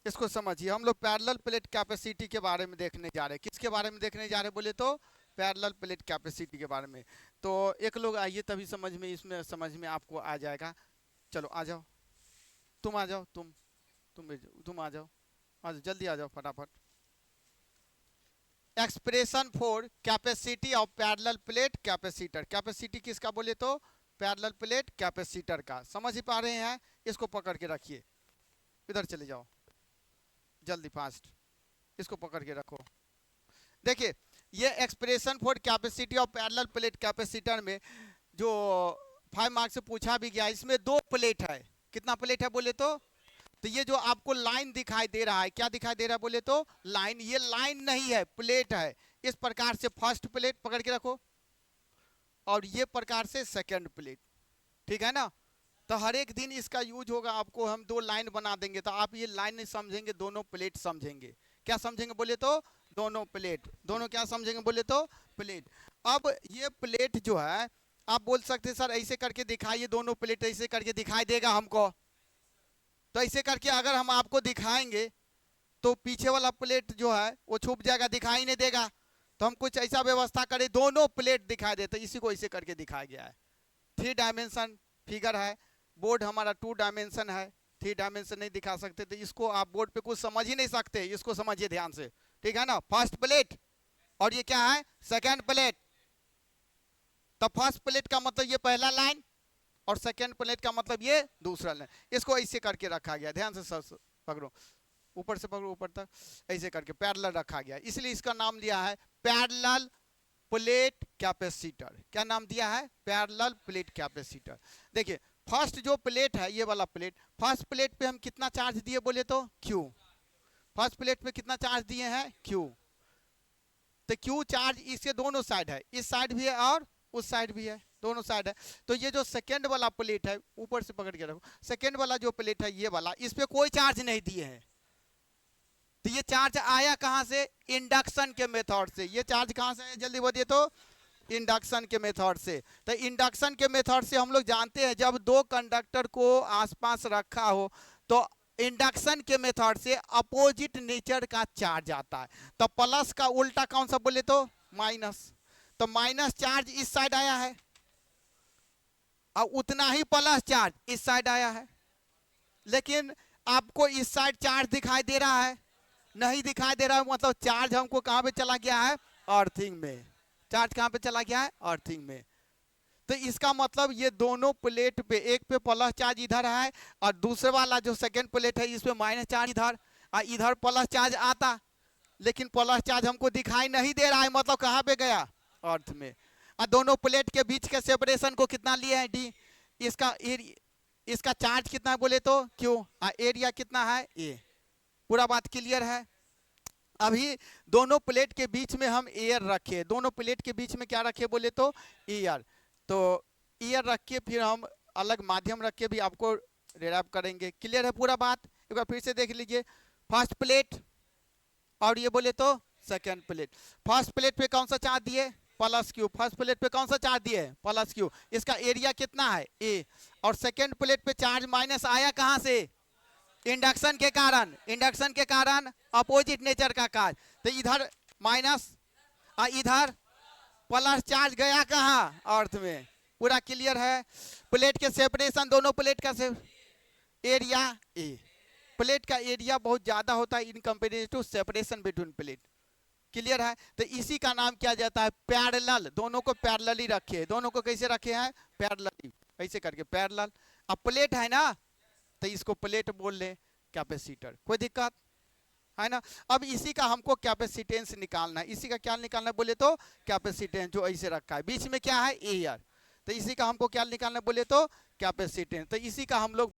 इसको समझिए, हम लोग पैरेलल प्लेट कैपेसिटी के बारे में देखने जा रहे हैं। किसके बारे में देखने जा रहे हैं बोले तो पैरेलल प्लेट कैपेसिटी के बारे में। तो एक लोग आइए, तभी समझ में, इसमें समझ में आपको आ जाएगा। चलो आ जाओ, तुम आ जाओ, तुम आ जाओ, जल्दी आ जाओ फटाफट। Expression for capacity of parallel plate capacitor. Capacity किसका बोले तो पैरेलल प्लेट कैपेसिटर का। समझ ही पा रहे हैं? इसको पकड़ के रखिए, इधर चले जाओ जल्दी फास्ट, इसको पकड़ के रखो। देखिए, ये expression for capacity of parallel plate capacitor में जो 5 मार्क्स से पूछा भी गया, इसमें 2 प्लेट है। कितना प्लेट है बोले तो ये जो आपको लाइन दिखाई दे रहा है, क्या दिखाई दे रहा है बोले तो लाइन। ये लाइन नहीं है, प्लेट है। इस प्रकार से फर्स्ट प्लेट पकड़ के रखो, और ये प्रकार से सेकंड प्लेट, ठीक है ना। तो हर एक दिन इसका यूज होगा, आपको हम 2 लाइन बना देंगे, तो आप ये लाइन नहीं समझेंगे, दोनों प्लेट समझेंगे। क्या समझेंगे बोले तो दोनों प्लेट। दोनों क्या समझेंगे बोले तो प्लेट। अब ये प्लेट जो है, आप बोल सकते सर ऐसे करके दिखाइए, दोनों प्लेट ऐसे करके दिखाई देगा हमको। तो ऐसे करके अगर हम आपको दिखाएंगे तो पीछे वाला प्लेट जो है वो छुप जाएगा, दिखाई नहीं देगा। तो हम कुछ ऐसा व्यवस्था करें दोनों प्लेट दिखाई देते, इसी को ऐसे करके दिखाया गया है। 3 डायमेंशन फिगर है, बोर्ड हमारा 2 डायमेंशन है, 3 डायमेंशन नहीं दिखा सकते, तो इसको आप बोर्ड पे कुछ समझ ही नहीं सकते। इसको समझिए ध्यान से, ठीक है ना। फर्स्ट प्लेट और ये क्या है सेकंड प्लेट। तो फर्स्ट प्लेट का मतलब ये पहला लाइन, और सेकंड प्लेट का मतलब ये दूसरा लाइन। इसको ऐसे करके रखा गया, ध्यान से सब पकड़ो, ऊपर से पकड़ो ऊपर तक, ऐसे करके पैरेलल रखा गया, इसलिए इसका नाम दिया है पैरेलल प्लेट कैपेसिटर। क्या नाम दिया है? Parallel plate capacitor. देखिए, फर्स्ट जो प्लेट है ये वाला प्लेट, फर्स्ट प्लेट पे हम कितना चार्ज दिए बोले तो Q। फर्स्ट प्लेट पे कितना चार्ज दिए हैं Q। तो Q चार्ज इसके दोनों साइड है, इस साइड भी है और उस साइड भी है, दोनों साइड है। तो ये जो सेकेंड वाला प्लेट है, ऊपर से पकड़ के रखो, सेकेंड वाला जो प्लेट है ये वाला, इस पे कोई चार्ज नहीं दिए हैं। तो ये चार्ज आया कहां से? इंडक्शन के मेथड से। ये चार्ज कहां से है जल्दी बोलिए तो इंडक्शन के मेथड से। तो इंडक्शन के मेथड से हम लोग जानते हैं, जब 2 कंडक्टर को आसपास रखा हो तो इंडक्शन के मेथड से अपोजिट नेचर का चार्ज आता है। तो प्लस का उल्टा कौन सा बोले तो माइनस। तो माइनस चार्ज इस साइड आया है, और उतना ही प्लस चार्ज इस साइड आया है। लेकिन आपको इस साइड चार्ज दिखाई दे रहा है? नहीं दिखाई दे रहा है, मतलब चार्ज हमको कहां पे चला गया है? अर्थिंग में। चार्ज कहां पे चला गया है? अर्थिंग में। तो इसका मतलब ये दोनों प्लेट पे, एक पे प्लस चार्ज इधर है और दूसरे वाला जो सेकंड प्लेट है इस पे माइनस चार्ज इधर, और इधर प्लस चार्ज आता, लेकिन प्लस चार्ज हमको दिखाई नहीं दे रहा है, मतलब कहां पे गया? अर्थ में। और दोनों प्लेट के बीच के सेपरेशन को कितना लिए हैं? D। इसका चार्ज कितना है बोले तो Q, और एरिया कितना है? A। पूरा बात क्लियर है? अभी दोनों प्लेट के बीच में हम एयर रखे, दोनों प्लेट के बीच में क्या रखे बोले तो एयर। तो एयर रख के फिर हम अलग माध्यम रख के भी आपको रिराइव करेंगे। क्लियर है पूरा बात? एक बार फिर से देख लीजिए, फर्स्ट प्लेट और ये बोले तो सेकंड प्लेट। फर्स्ट प्लेट पे कौन सा चार्ज दिए? Plus Q। फर्स्ट प्लेट पे कौन सा चार्ज दिए? Plus Q। इसका एरिया कितना है? A। और सेकंड प्लेट पे चार्ज माइनस आया कहां से? इंडक्शन के कारण। इंडक्शन के कारण अपोजिट नेचर का कार्य, तो इधर माइनस और इधर प्लस चार्ज गया कहां? अर्थ में। पूरा क्लियर है? प्लेट के सेपरेशन, दोनों प्लेट का एरिया A। प्लेट का एरिया बहुत ज्यादा होता है in comparison to separation between plate. Clear है? तो इसी का नाम क्या जाता है? पैरेलल। दोनों को पैरेलल ही रखे, दोनों को कैसे रखे हैं? पैरेलल, ऐसे करके पैरेलल। अब प्लेट है ना, तो इसको प्लेट बोल ले, कैपेसिटर। कोई दिक्कत है ना? अब इसी का हमको कैपेसिटेंस निकालना है। इसी का क्या निकालना है बोले तो कैपेसिटेंस, जो ऐसे रखा है, बीच में क्या है? एयर। तो इसी का हमको क्या निकालना है बोले तो कैपेसिटेंस। तो इसी का हम लोग